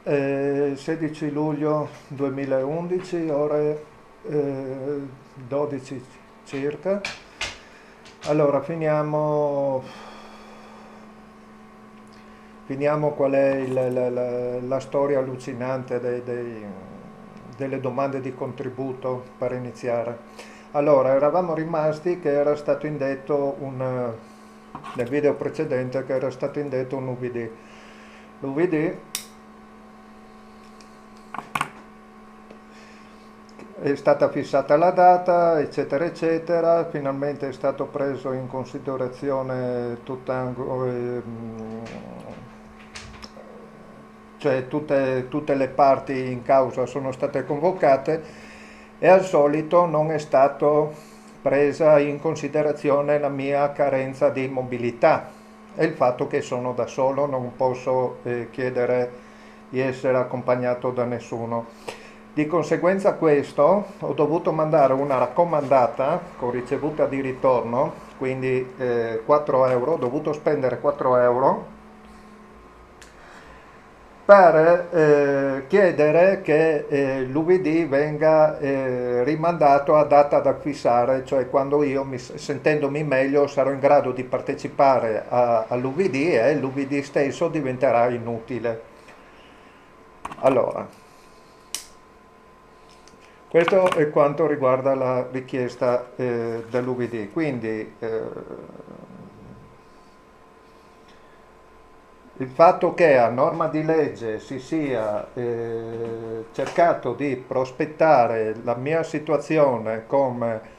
16 luglio 2011, ore 12 circa. Allora, finiamo qual è la storia allucinante delle domande di contributo per iniziare. Allora, eravamo rimasti che era stato indetto nel video precedente che era stato indetto un UVD. L'UVD è stata fissata la data, eccetera, eccetera, finalmente è stato preso in considerazione cioè tutte le parti in causa sono state convocate e al solito non è stato presa in considerazione la mia carenza di mobilità e il fatto che sono da solo, non posso chiedere di essere accompagnato da nessuno. Di conseguenza questo ho dovuto mandare una raccomandata con ricevuta di ritorno, quindi 4 euro, ho dovuto spendere 4 euro per chiedere che l'UVD venga rimandato a data da fissare, cioè quando io, sentendomi meglio, sarò in grado di partecipare all'UVD e l'UVD stesso diventerà inutile. Allora, questo è quanto riguarda la richiesta dell'UVD, quindi il fatto che a norma di legge si sia cercato di prospettare la mia situazione come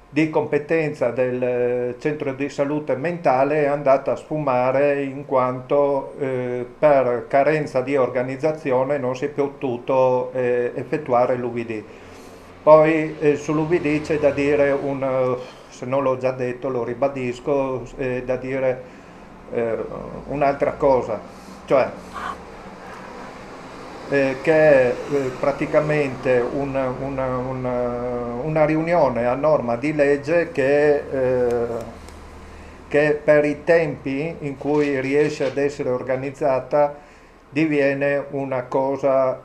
di competenza del centro di salute mentale è andata a sfumare in quanto per carenza di organizzazione non si è potuto effettuare l'UVD. Poi sull'UVD c'è da dire se non l'ho già detto lo ribadisco, da dire un'altra cosa, cioè che è praticamente una riunione a norma di legge che per i tempi in cui riesce ad essere organizzata diviene una cosa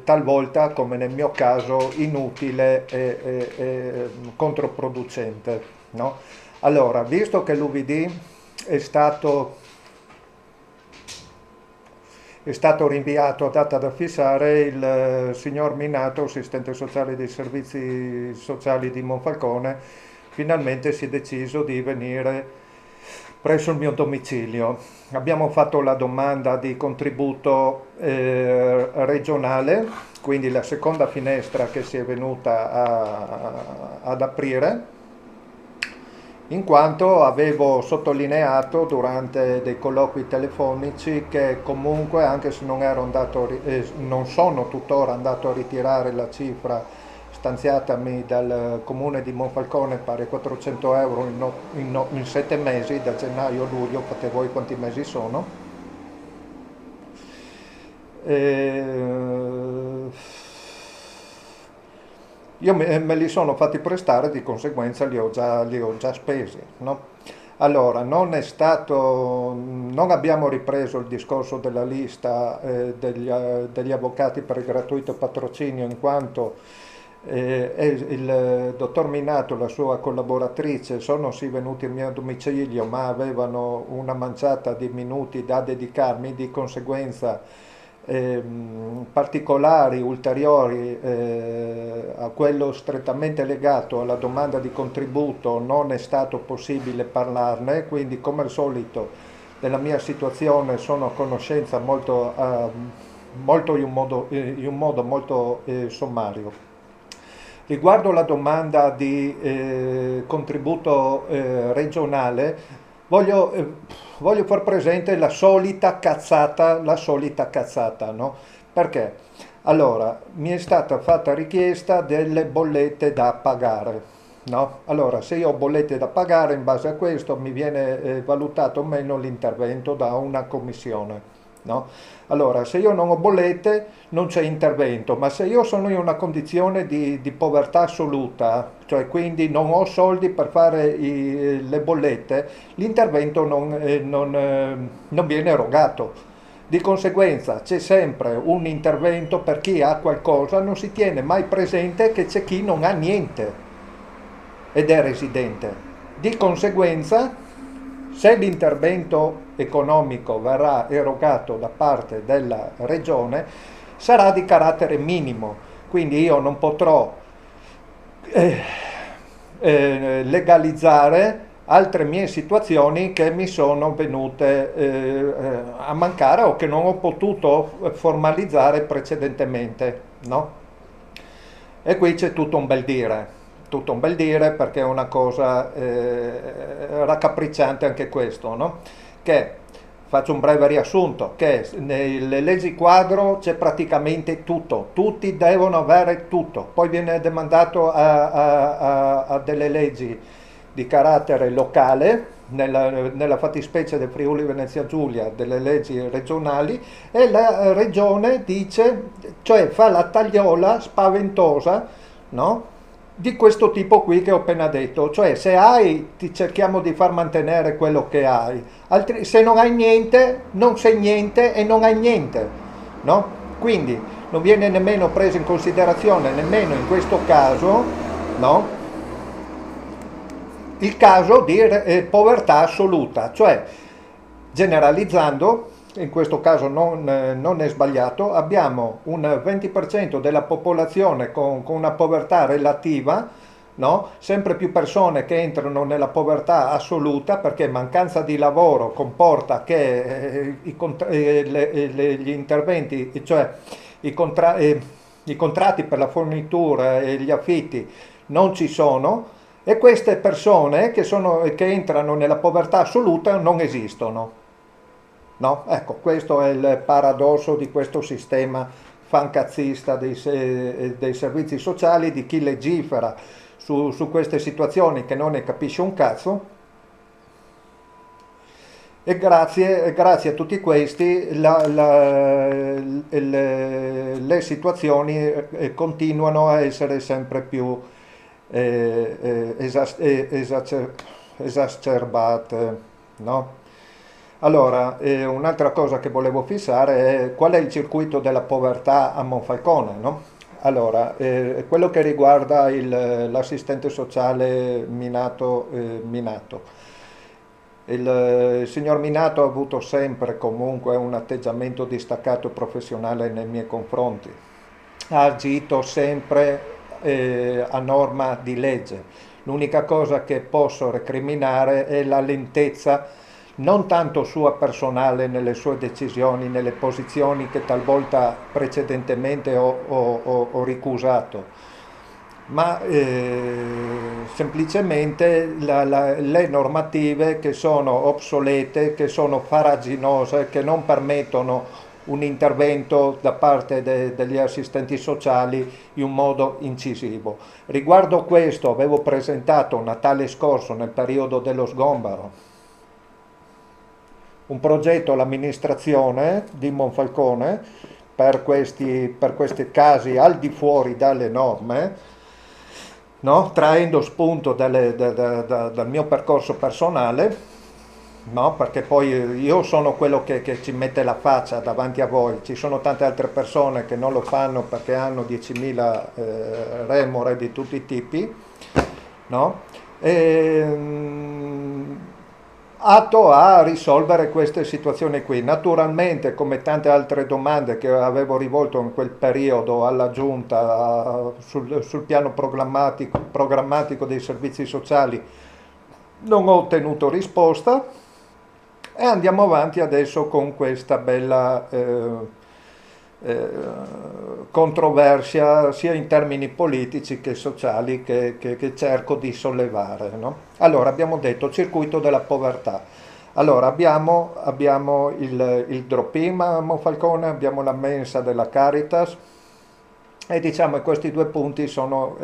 talvolta, come nel mio caso, inutile e controproducente, no? Allora, visto che l'UVD è stato rinviato a data da fissare, il signor Minato, assistente sociale dei servizi sociali di Monfalcone, finalmente si è deciso di venire presso il mio domicilio. Abbiamo fatto la domanda di contributo regionale, quindi la seconda finestra che si è venuta ad aprire, in quanto avevo sottolineato durante dei colloqui telefonici che comunque, anche se non sono tuttora andato a ritirare la cifra stanziatami dal comune di Monfalcone, pari a 400 euro in 7 mesi, da gennaio a luglio, fate voi quanti mesi sono. Io me li sono fatti prestare, di conseguenza li ho già spesi, no? Allora, non abbiamo ripreso il discorso della lista degli avvocati per il gratuito patrocinio, in quanto il dottor Minato e la sua collaboratrice sono sì venuti al mio domicilio, ma avevano una manciata di minuti da dedicarmi, di conseguenza particolari ulteriori a quello strettamente legato alla domanda di contributo non è stato possibile parlarne, quindi come al solito della mia situazione sono a conoscenza molto in un modo molto sommario. Riguardo la domanda di contributo regionale, voglio far presente la solita cazzata, no? Perché? Allora, mi è stata fatta richiesta delle bollette da pagare, no? Allora, se io ho bollette da pagare, in base a questo mi viene valutato o meno l'intervento da una commissione, no? Allora, se io non ho bollette non c'è intervento, ma se io sono in una condizione di povertà assoluta, cioè quindi non ho soldi per fare le bollette, l'intervento non viene erogato. Di conseguenza c'è sempre un intervento per chi ha qualcosa, non si tiene mai presente che c'è chi non ha niente ed è residente. Di conseguenza, se l'intervento economico verrà erogato da parte della regione, sarà di carattere minimo, quindi io non potrò legalizzare altre mie situazioni che mi sono venute a mancare o che non ho potuto formalizzare precedentemente, no? E qui c'è tutto un bel dire perché è una cosa raccapricciante anche questo, no? Che faccio un breve riassunto, che nelle leggi quadro c'è praticamente tutto, tutti devono avere tutto, poi viene demandato a delle leggi di carattere locale, nella fattispecie del Friuli Venezia Giulia, delle leggi regionali, e la regione dice, cioè fa la tagliola spaventosa, no? Di questo tipo qui che ho appena detto, cioè se hai ti cerchiamo di far mantenere quello che hai, se non hai niente non sei niente e non hai niente, no? Quindi non viene nemmeno preso in considerazione nemmeno in questo caso, no? Il caso di povertà assoluta, cioè generalizzando, in questo caso non è sbagliato, abbiamo un 20% della popolazione con una povertà relativa, no? Sempre più persone che entrano nella povertà assoluta perché mancanza di lavoro comporta che gli interventi, cioè i contratti per la fornitura e gli affitti non ci sono e queste persone che entrano nella povertà assoluta non esistono. No? Ecco, questo è il paradosso di questo sistema fancazzista dei servizi sociali, di chi legifera su queste situazioni che non ne capisce un cazzo. E grazie a tutti questi le situazioni continuano a essere sempre più esacerbate, no? Allora, un'altra cosa che volevo fissare è qual è il circuito della povertà a Monfalcone, no? Allora, quello che riguarda l'assistente sociale Minato. Il signor Minato ha avuto sempre comunque un atteggiamento distaccato e professionale nei miei confronti. Ha agito sempre a norma di legge. L'unica cosa che posso recriminare è la lentezza, non tanto sua personale nelle sue decisioni, nelle posizioni che talvolta precedentemente ho ricusato, ma semplicemente le normative che sono obsolete, che sono faraginose, che non permettono un intervento da parte degli assistenti sociali in un modo incisivo. Riguardo questo avevo presentato Natale scorso, nel periodo dello sgombero, un progetto all'amministrazione di Monfalcone per questi casi al di fuori dalle norme, no? Traendo spunto dal mio percorso personale, no? Perché poi io sono quello che ci mette la faccia davanti a voi, ci sono tante altre persone che non lo fanno perché hanno 10.000 remore di tutti i tipi, no? Atto a risolvere queste situazioni qui. Naturalmente, come tante altre domande che avevo rivolto in quel periodo alla Giunta sul piano programmatico dei servizi sociali, non ho ottenuto risposta e andiamo avanti adesso con questa bella controversia sia in termini politici che sociali che cerco di sollevare, no? Allora abbiamo detto circuito della povertà, allora abbiamo il drop-in a Monfalcone, abbiamo la mensa della Caritas e diciamo che questi due punti sono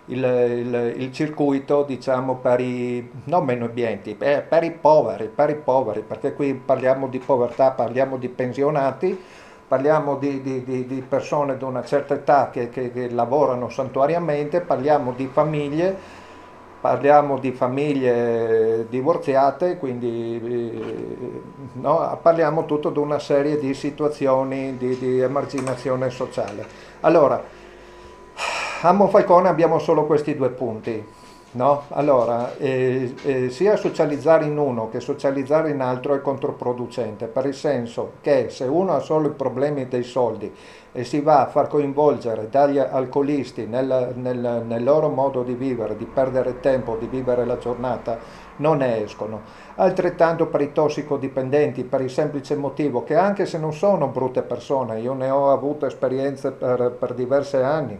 il circuito, diciamo, per i non meno abbienti, per i poveri, perché qui parliamo di povertà, parliamo di pensionati, parliamo di persone di una certa età che lavorano santuariamente, parliamo di famiglie parliamo di famiglie divorziate, quindi no, parliamo tutto di una serie di situazioni di emarginazione sociale. Allora, a Monfalcone abbiamo solo questi due punti, no? Allora, sia socializzare in uno che socializzare in altro è controproducente, per il senso che se uno ha solo i problemi dei soldi e si va a far coinvolgere dagli alcolisti nel loro modo di vivere, di perdere tempo, di vivere la giornata, non ne escono. Altrettanto per i tossicodipendenti, per il semplice motivo che anche se non sono brutte persone, io ne ho avuto esperienze per diversi anni,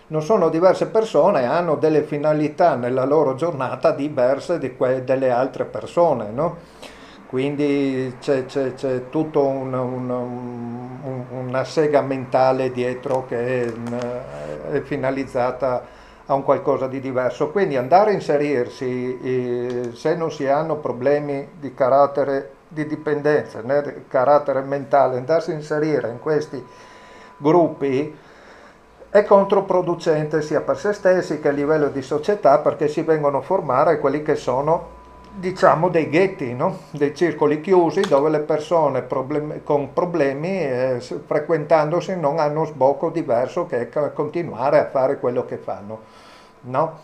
non sono diverse persone, hanno delle finalità nella loro giornata diverse delle altre persone, no? Quindi c'è tutto una sega mentale dietro che è finalizzata a un qualcosa di diverso. Quindi andare a inserirsi, se non si hanno problemi di carattere di dipendenza, né, di carattere mentale, andarsi a inserire in questi gruppi è controproducente sia per se stessi che a livello di società, perché si vengono a formare quelli che sono, diciamo, dei ghetti, no? Dei circoli chiusi dove le persone con problemi, frequentandosi, non hanno sbocco diverso che continuare a fare quello che fanno, no?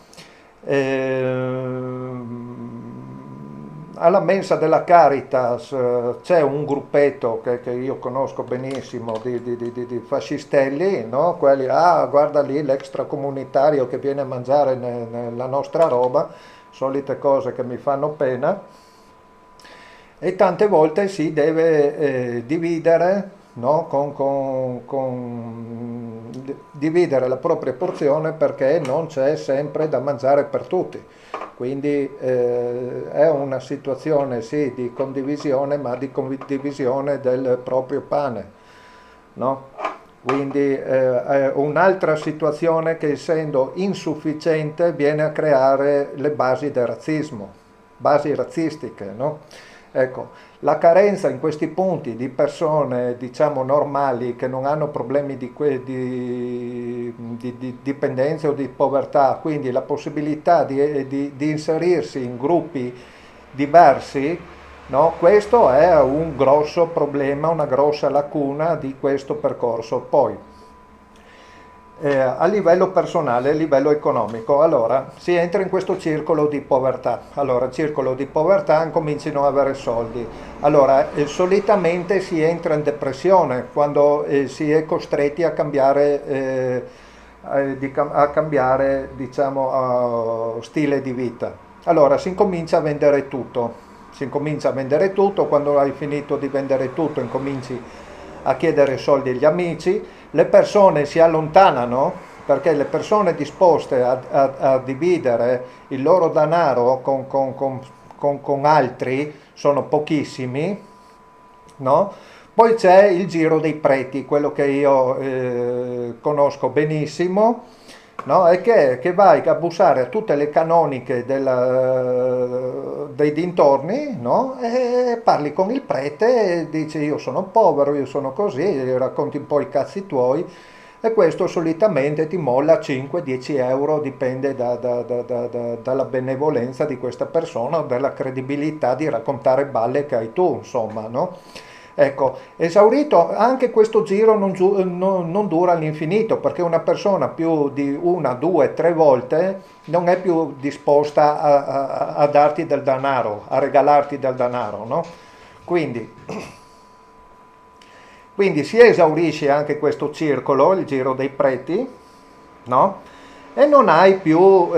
Alla mensa della Caritas c'è un gruppetto che io conosco benissimo di fascistelli, no? Quelli, ah, guarda lì l'extracomunitario che viene a mangiare la nostra roba, solite cose che mi fanno pena, e tante volte si deve dividere, no? Dividere la propria porzione perché non c'è sempre da mangiare per tutti. Quindi è una situazione sì di condivisione, ma di condivisione del proprio pane, no? Quindi è un'altra situazione che, essendo insufficiente, viene a creare le basi del razzismo, basi razzistiche, no? Ecco, la carenza in questi punti di persone, diciamo, normali, che non hanno problemi di dipendenza o di povertà, quindi la possibilità di inserirsi in gruppi diversi, no? Questo è un grosso problema, una grossa lacuna di questo percorso. Poi, a livello personale, a livello economico, allora si entra in questo circolo di povertà. Allora, circolo di povertà, cominciano ad avere soldi. Allora, solitamente si entra in depressione quando si è costretti a cambiare, diciamo, stile di vita. Allora, si incomincia a vendere tutto. Si incomincia a vendere tutto, quando hai finito di vendere tutto incominci a chiedere soldi agli amici, le persone si allontanano perché le persone disposte a dividere il loro denaro con altri sono pochissimi, no? Poi c'è il giro dei preti, quello che io conosco benissimo, no? E che vai a bussare a tutte le canoniche dei dintorni, no? E parli con il prete e dici io sono povero, io sono così, racconti un po' i cazzi tuoi, e questo solitamente ti molla 5-10 euro, dipende dalla benevolenza di questa persona o dalla credibilità di raccontare balle che hai tu, insomma, no? Ecco, esaurito anche questo giro non dura all'infinito, perché una persona più di una, due, tre volte non è più disposta a darti del denaro, a regalarti del denaro, no? Quindi, quindi si esaurisce anche questo circolo, il giro dei preti, no? E non hai più,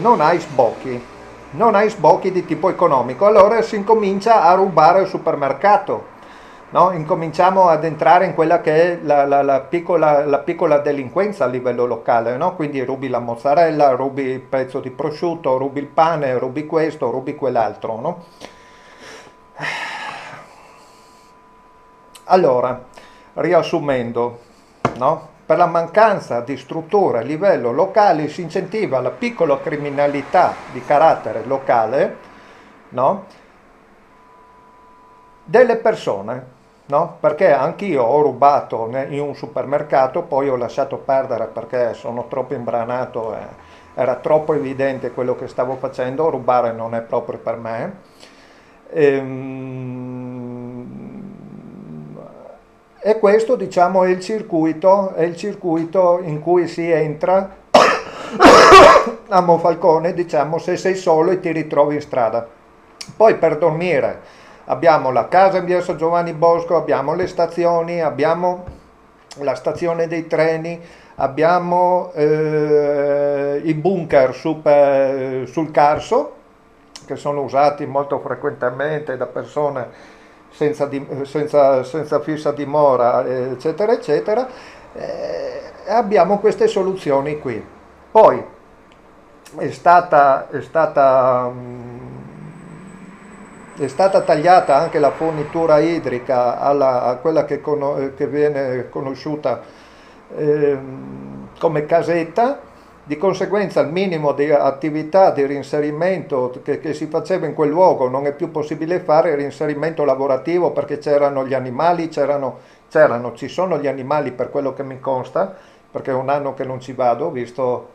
non hai sbocchi di tipo economico, allora si incomincia a rubare al supermercato. No? Incominciamo ad entrare in quella che è la piccola delinquenza a livello locale, no? Quindi rubi la mozzarella, rubi il pezzo di prosciutto, rubi il pane, rubi questo, rubi quell'altro, no? Allora, riassumendo, no? Per la mancanza di strutture a livello locale si incentiva la piccola criminalità di carattere locale, no? Delle persone, no? Perché anch'io ho rubato in un supermercato, poi ho lasciato perdere perché sono troppo imbranato era troppo evidente quello che stavo facendo, rubare non è proprio per me. E questo, diciamo, è il circuito in cui si entra a Monfalcone, diciamo, se sei solo e ti ritrovi in strada. Poi per dormire abbiamo la casa in via San Giovanni Bosco, abbiamo le stazioni, abbiamo la stazione dei treni, abbiamo i bunker sul Carso, che sono usati molto frequentemente da persone senza fissa dimora, eccetera, eccetera. Abbiamo queste soluzioni qui. Poi è stata tagliata anche la fornitura idrica a quella che viene conosciuta come casetta. Di conseguenza il minimo di attività di reinserimento che si faceva in quel luogo non è più possibile fare, il reinserimento lavorativo, perché c'erano gli animali, ci sono gli animali per quello che mi consta, perché è un anno che non ci vado, visto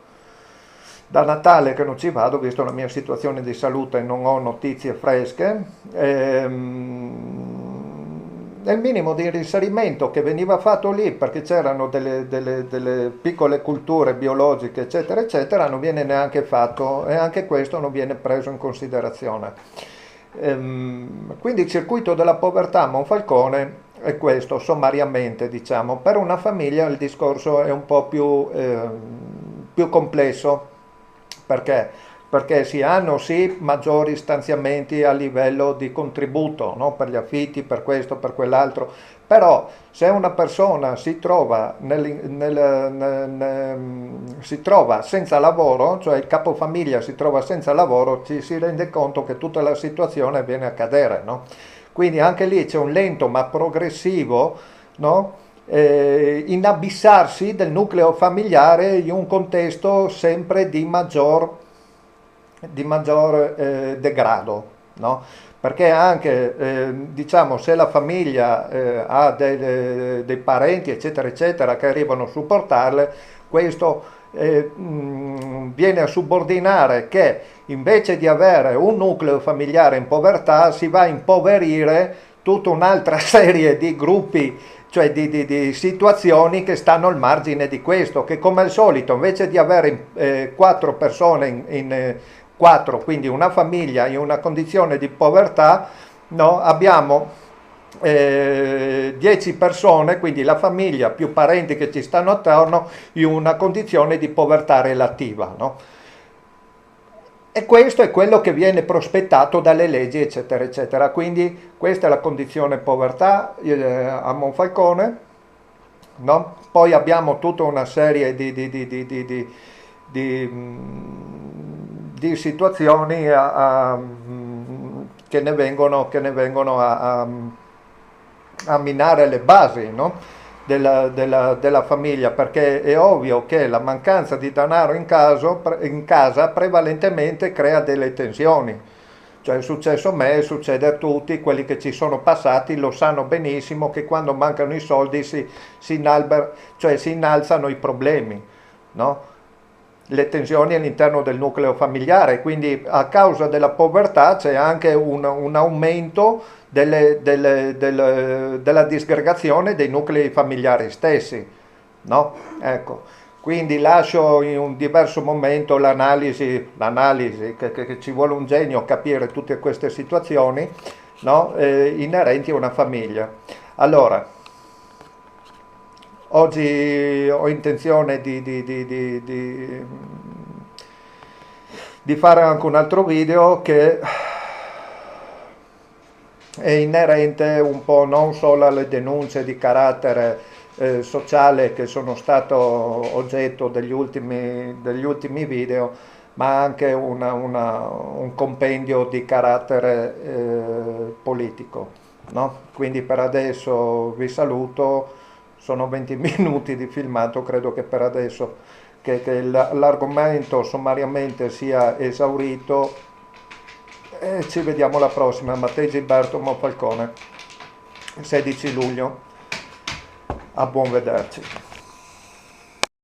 da Natale che non ci vado, visto la mia situazione di salute, non ho notizie fresche. Il minimo di reinserimento che veniva fatto lì, perché c'erano delle piccole culture biologiche, eccetera, eccetera, non viene neanche fatto, e anche questo non viene preso in considerazione. Quindi il circuito della povertà a Monfalcone è questo, sommariamente, diciamo. Per una famiglia il discorso è un po' più complesso. Perché? Perché si hanno sì maggiori stanziamenti a livello di contributo, no? Per gli affitti, per questo, per quell'altro, però se una persona si trova si trova senza lavoro, cioè il capofamiglia si trova senza lavoro, ci si rende conto che tutta la situazione viene a cadere, no? Quindi anche lì c'è un lento ma progressivo, no? Inabissarsi del nucleo familiare in un contesto sempre di maggior degrado, no? Perché anche diciamo, se la famiglia ha dei parenti eccetera eccetera che arrivano a supportarle, questo viene a subordinare che invece di avere un nucleo familiare in povertà si va a impoverire tutta un'altra serie di gruppi, cioè di situazioni che stanno al margine di questo, che come al solito invece di avere 4 persone in 4, quindi una famiglia in una condizione di povertà, no, abbiamo 10 persone, quindi la famiglia più parenti che ci stanno attorno, in una condizione di povertà relativa, no? E questo è quello che viene prospettato dalle leggi, eccetera, eccetera. Quindi questa è la condizione povertà a Monfalcone, no? Poi abbiamo tutta una serie di situazioni che ne vengono a minare le basi, no? della famiglia, perché è ovvio che la mancanza di denaro in casa prevalentemente crea delle tensioni. Cioè è successo a me, succede a tutti, quelli che ci sono passati lo sanno benissimo che quando mancano i soldi si innalzano i problemi, no? Le tensioni all'interno del nucleo familiare, quindi a causa della povertà c'è anche un aumento della disgregazione dei nuclei familiari stessi, no? Ecco, quindi lascio in un diverso momento l'analisi che ci vuole un genio a capire tutte queste situazioni, no? Inerenti a una famiglia. Allora, oggi ho intenzione di fare anche un altro video che è inerente un po' non solo alle denunce di carattere sociale che sono stato oggetto degli ultimi video, ma anche un compendio di carattere politico, no? Quindi per adesso vi saluto, sono 20 minuti di filmato, credo che per adesso che l'argomento sommariamente sia esaurito. E ci vediamo alla prossima. Matteo Gilberto Monfalcone, 16 luglio. A buon vederci.